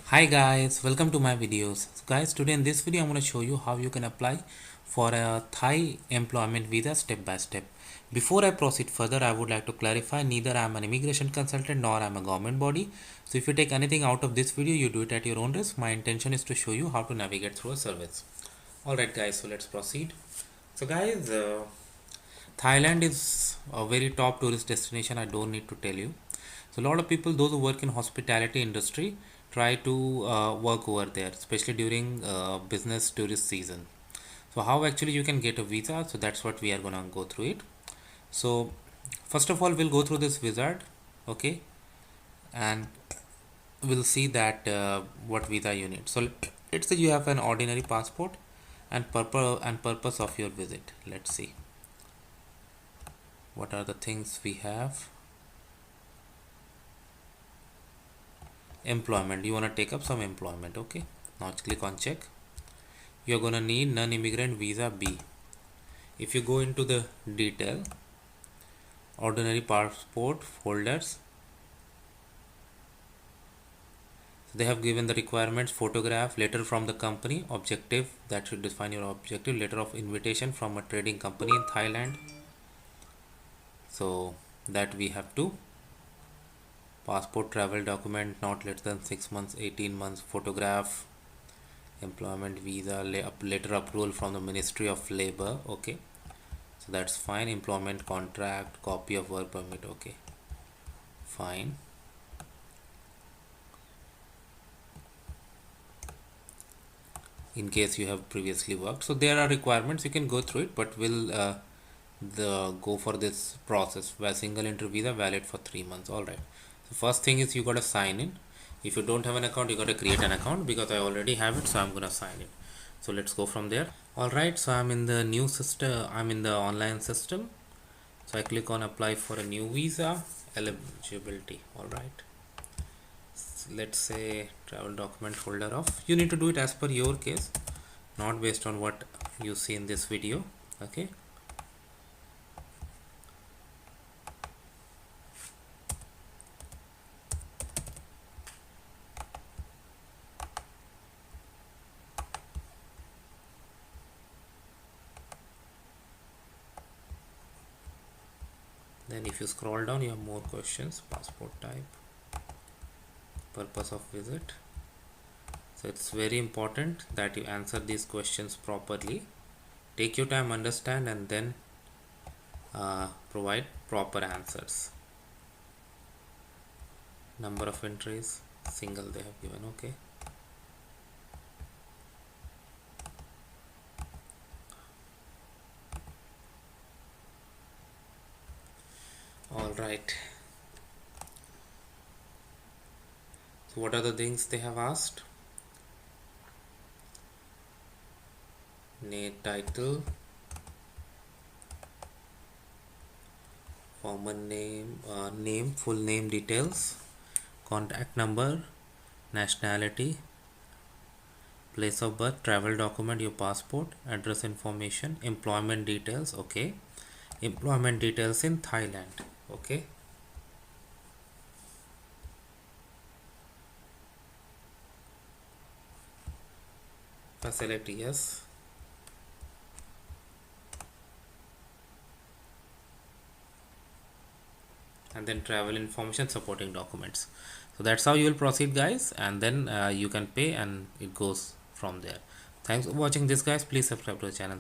Hi guys, welcome to my videos. So guys, today in this video I'm going to show you how you can apply for a Thai employment visa step by step. Before I proceed further, I would like to clarify neither I am an immigration consultant nor I am a government body. So if you take anything out of this video, you do it at your own risk. My intention is to show you how to navigate through a service. Alright guys, so let's proceed. So guys, Thailand is a very top tourist destination. I don't need to tell you. So a lot of people, those who work in hospitality industry, try to work over there, especially during business tourist season. So how actually you can get a visa? So that's what we are gonna go through it. So first of all, we'll go through this wizard, okay, and we'll see that what visa you need. So let's say you have an ordinary passport and purpose of your visit. Let's see what are the things we have. Employment, you want to take up some employment, okay. Now click on check. You're gonna need non-immigrant visa B. If you go into the detail, ordinary passport holders, they have given the requirements: photograph, letter from the company, objective, that should define your objective, letter of invitation from a trading company in Thailand, so that we have to, passport, travel document not less than 6 months, 18 months, photograph, employment visa, letter approval from the Ministry of Labor, okay, so that's fine. Employment contract, copy of work permit, okay, fine. In case you have previously worked, so there are requirements, you can go through it, but we'll go for this process where single entry visa valid for 3 months. All right, so first thing is you got to sign in. If you don't have an account, you got to create an account. Because I already have it, so I'm gonna sign in. So let's go from there. All right, so I'm in the new system, I'm in the online system. So I click on apply for a new visa, eligibility. All right, let's say travel document folder off. You need to do it as per your case, not based on what you see in this video, okay. Then if you scroll down, you have more questions: passport type, purpose of visit. So it's very important that you answer these questions properly. Take your time, understand, and then provide proper answers. Number of entries, single they have given, okay. All right, so what are the things they have asked? Name, title, former name, full name details, contact number, nationality, place of birth, travel document, your passport, address information, employment details, okay, employment details in Thailand, okay. Facility, yes. And then travel information, supporting documents. So that's how you will proceed, guys, and then you can pay and it goes from there. Thanks for watching this, guys. Please subscribe to the channel.